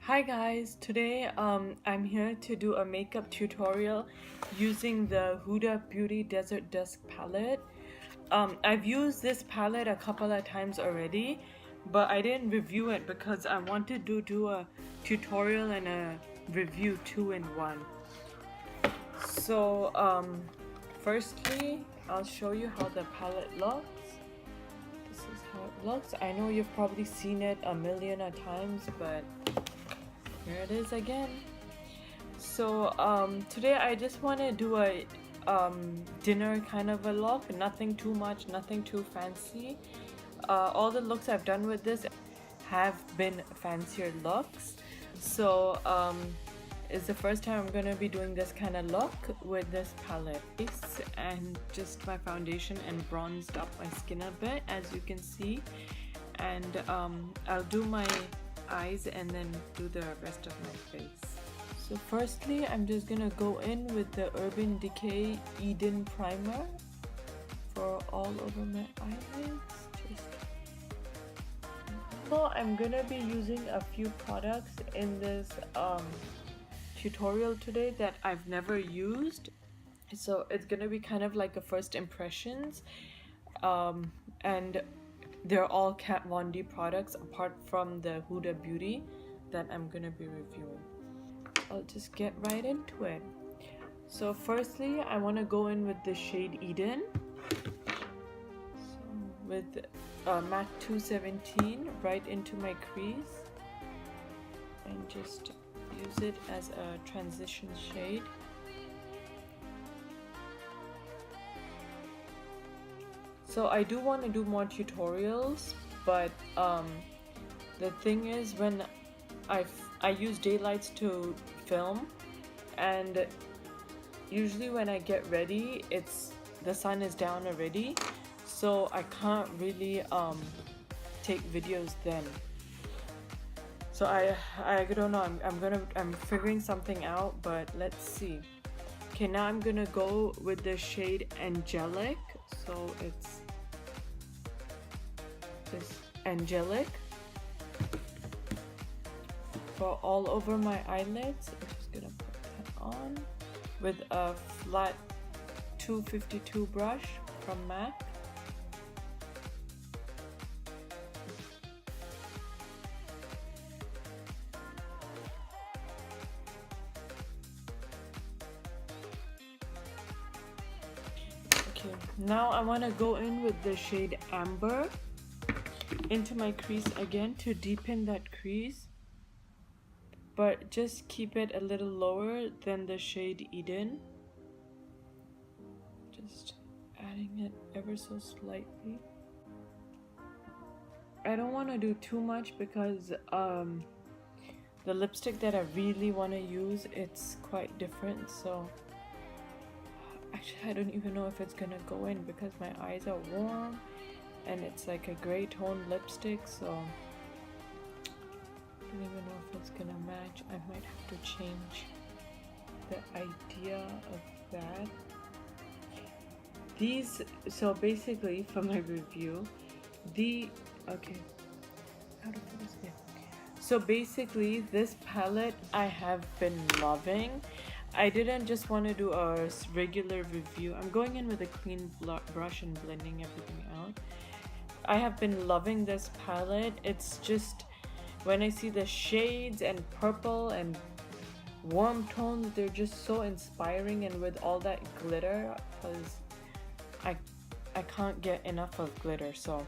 Hi guys, today I'm here to do a makeup tutorial using the Huda Desert Dusk Palette. I've used this palette a couple of times already, but I didn't review it because I wanted to do a tutorial and a review 2-in-1. So firstly, I'll show you how the palette looks. This is how it looks. I know you've probably seen it a million of times, but here it is again. So today I just want to do a dinner kind of a look. Nothing too much, nothing too fancy. All the looks I've done with this have been fancier looks. So it's the first time I'm going to be doing this kind of look with this palette. And just my foundation and bronzed up my skin a bit, as you can see. And I'll do my eyes and then do the rest of my face. So firstly, I'm just gonna go in with the Urban Decay Eden primer for all over my eyelids. So I'm gonna be using a few products in this tutorial today that I've never used. So it's gonna be kind of like a first impressions, and they're all KatVonD products apart from the Huda Beauty that I'm gonna be reviewing. I'll just get right into it. So firstly, I want to go in with the shade Eden. So with MAC 217 right into my crease and just use it as a transition shade. So I do want to do more tutorials, but the thing is, when I use daylights to film, and usually when I get ready, the sun is down already, so I can't really take videos then. So I don't know. I'm figuring something out, but let's see. Okay, now I'm gonna go with the shade Angelic. So it's this Angelic for all over my eyelids. I'm just gonna put that on with a flat 252 brush from MAC. Okay, now I want to go in with the shade Amber into my crease again to deepen that crease, but just keep it a little lower than the shade Eden. Just adding it ever so slightly. I don't want to do too much because the lipstick that I really want to use, it's quite different. So actually I don't even know if it's gonna go in because my eyes are warm and it's like a gray tone lipstick, so I don't even know if it's gonna match. I might have to change the idea of that. These, so basically for my review, okay, how to put this there. So basically this palette I have been loving. I didn't just want to do a regular review. I'm going in with a clean brush and blending everything out. I have been loving this palette. It's just, when I see the shades and purple and warm tones, they're just so inspiring, and with all that glitter, because I can't get enough of glitter. So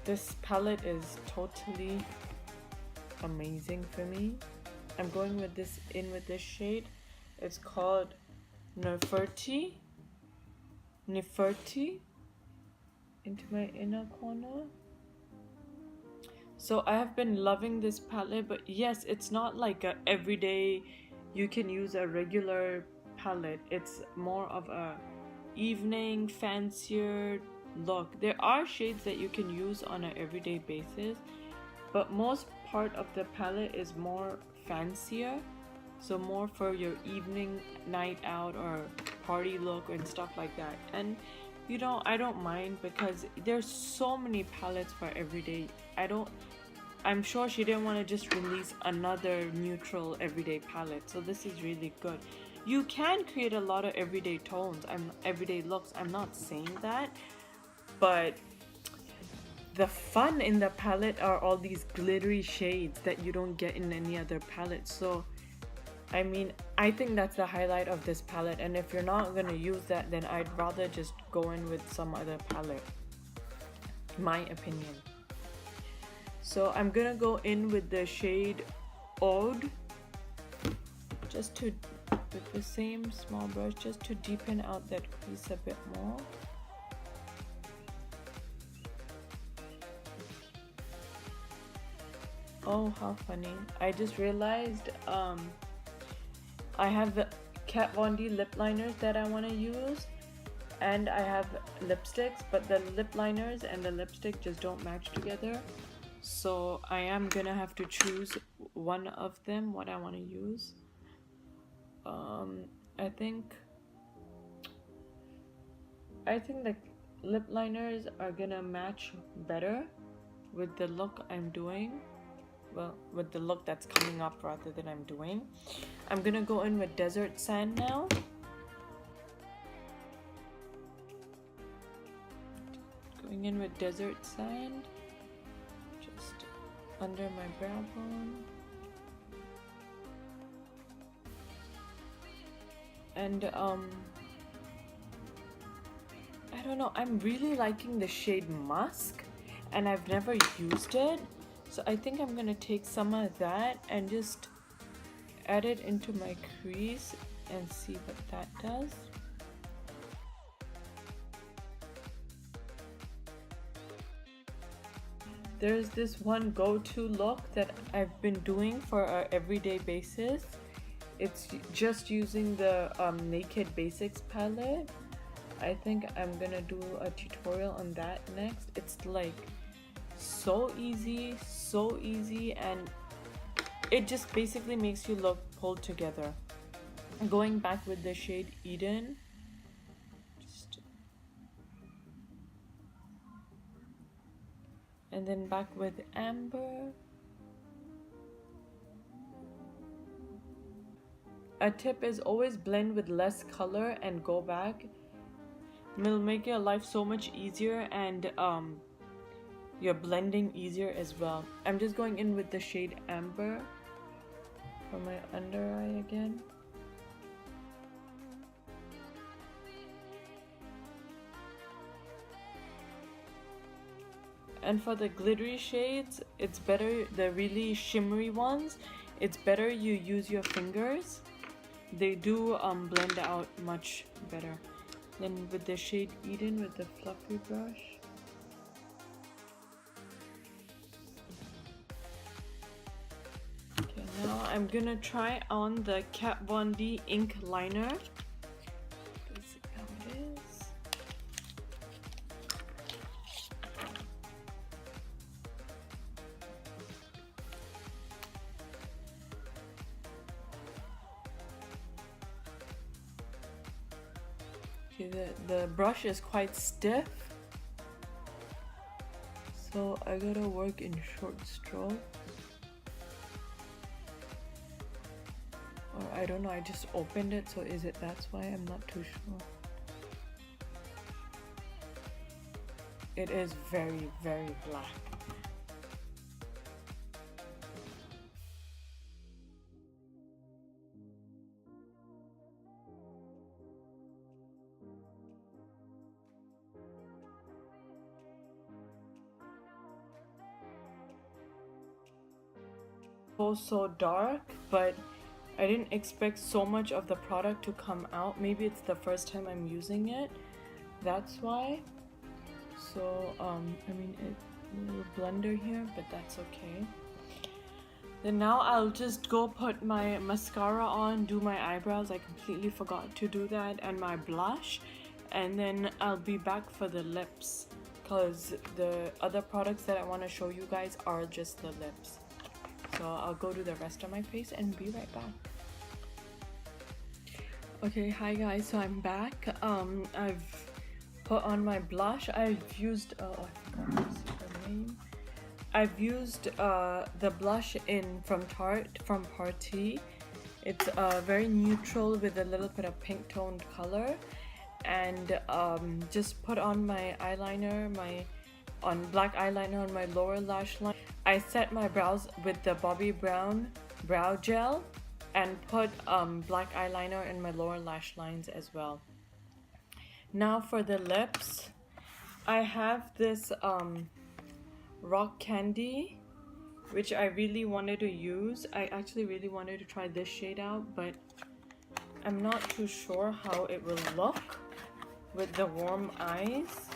this palette is totally amazing for me. I'm going with this shade. It's called Neferti into my inner corner. So I have been loving this palette, but yes, it's not like a everyday you can use a regular palette. It's more of a evening fancier look. There are shades that you can use on an everyday basis, but most part of the palette is more fancier, so more for your evening night out or party look and stuff like that. And you know, I don't mind because there's so many palettes for everyday. I'm sure she didn't want to just release another neutral everyday palette, so this is really good. You can create a lot of everyday tones, everyday looks, I'm not saying that, but the fun in the palette are all these glittery shades that you don't get in any other palette. So I mean, I think that's the highlight of this palette, and if you're not gonna use that, then I'd rather just go in with some other palette, my opinion. So I'm gonna go in with the shade Ode, just to, with the same small brush, just to deepen out that crease a bit more. Oh, how funny. I just realized I have the KatVonD lip liners that I want to use, and I have lipsticks, but the lip liners and the lipstick just don't match together. So I am gonna have to choose one of them, what I want to use. I think the lip liners are gonna match better with the look I'm doing. Well, with the look that's coming up rather than I'm doing. I'm gonna go in with Desert Sand now. Going in with Desert Sand, just under my brow bone. And I don't know, I'm really liking the shade Musk, and I've never used it. So I think I'm gonna take some of that and just add it into my crease and see what that does. There's this one go-to look that I've been doing for our everyday basis. It's just using the Naked Basics palette. I think I'm gonna do a tutorial on that next. It's like so easy, and it just basically makes you look pulled together. Going back with the shade Eden, and then back with Amber. A tip is always blend with less color and go back. It'll make your life so much easier, and your blending easier as well. I'm just going in with the shade Amber for my under eye again. And for the glittery shades, it's better, the really shimmery ones, it's better you use your fingers. They do blend out much better. Then with the shade Eden with the fluffy brush. Okay, now I'm gonna try on the KatVonD ink liner. Let's see how it is. Okay, the brush is quite stiff, so I gotta work in short strokes. Or I don't know, I just opened it, so is it that's why? I'm not too sure. It is very, very black. So dark, but I didn't expect so much of the product to come out. Maybe it's the first time I'm using it, that's why. So I mean, a little blender here, but that's okay. Then now I'll just go put my mascara on, do my eyebrows. I completely forgot to do that, and my blush, and then I'll be back for the lips, because the other products that I want to show you guys are just the lips. So I'll go do the rest of my face and be right back. Okay, hi guys, so I'm back. I've put on my blush. I've used, oh, I forgot to see her name. I've used the blush from Tarte from Party. It's very neutral with a little bit of pink toned color, and just put on my eyeliner, black eyeliner on my lower lash line. I set my brows with the Bobbi Brown brow gel and put black eyeliner in my lower lash lines as well. Now for the lips, I have this rock candy, which I really wanted to use. I actually really wanted to try this shade out, but I'm not too sure how it will look with the warm eyes.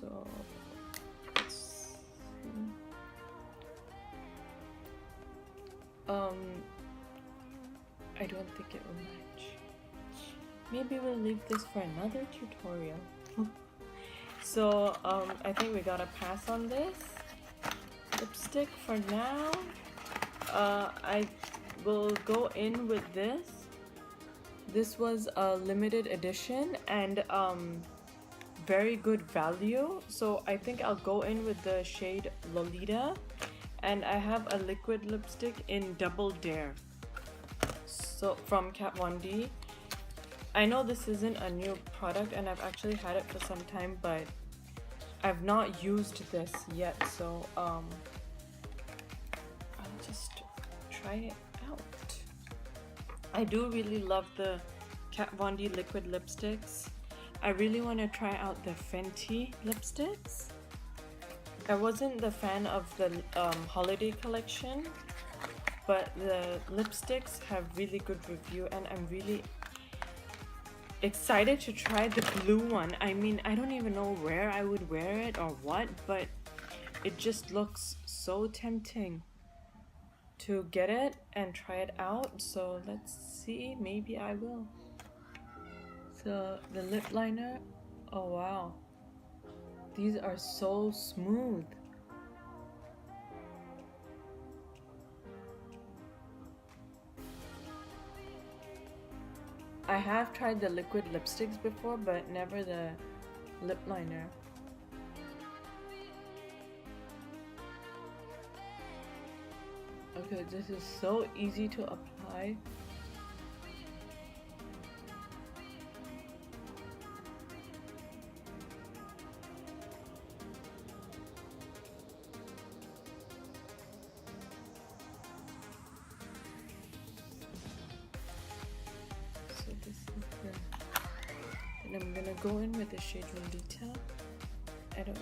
So let's see. I don't think it will match. Maybe we'll leave this for another tutorial. So I think we gotta pass on this lipstick for now. I will go in with this. This was a limited edition and very good value, so I think I'll go in with the shade Lolita, and I have a liquid lipstick in Double Dare, so from KatVonD. I know this isn't a new product and I've actually had it for some time, but I've not used this yet, so I'll just try it out. I do really love the KatVonD liquid lipsticks. I really want to try out the Fenty lipsticks. I wasn't the fan of the holiday collection, but the lipsticks have really good review, and I'm really excited to try the blue one. I mean, I don't even know where I would wear it or what, but it just looks so tempting to get it and try it out. So let's see, maybe I will. So the lip liner, oh wow, these are so smooth. I have tried the liquid lipsticks before, but never the lip liner. Okay, this is so easy to apply. And I'm gonna go in with the shade Lolita. I'm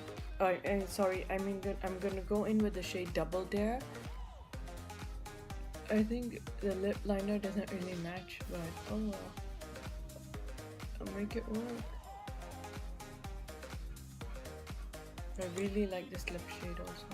gonna go in with the shade Double Dare. I think the lip liner doesn't really match, but oh well, I'll make it work. I really like this lip shade also.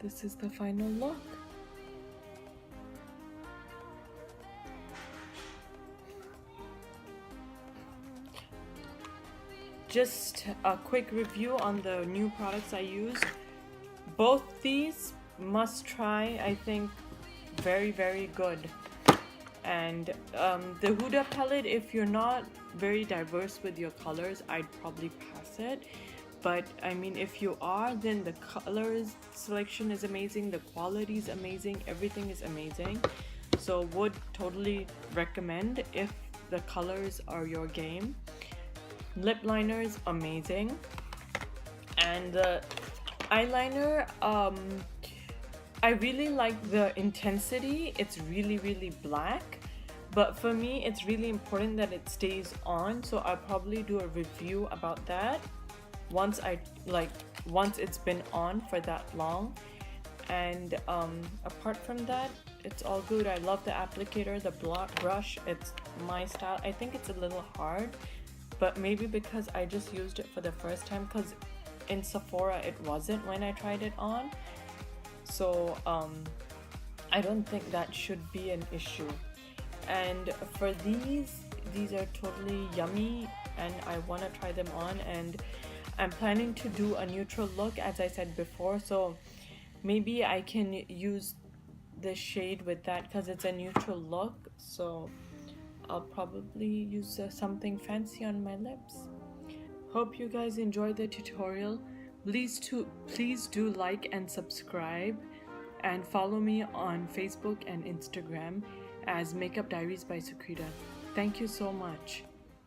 This is the final look. Just a quick review on the new products I used. Both these must try, I think, very good. And the Huda palette, if you're not very diverse with your colors, I'd probably pass it. But I mean, if you are, then the colors selection is amazing, the quality is amazing, everything is amazing. So would totally recommend if the colors are your game. Lip liner is amazing. And the eyeliner, I really like the intensity. It's really black. But for me, it's really important that it stays on. So I'll probably do a review about that once it's been on for that long. And apart from that, it's all good. I love the applicator, the brush. It's my style. I think it's a little hard, but maybe because I just used it for the first time, because in Sephora it wasn't when I tried it on. So I don't think that should be an issue. And for these are totally yummy and I want to try them on, and I'm planning to do a neutral look as I said before, so maybe I can use the shade with that because it's a neutral look. So I'll probably use something fancy on my lips. Hope you guys enjoyed the tutorial. Please do like and subscribe, and follow me on Facebook and Instagram as Makeup Diaries by Sukrita. Thank you so much.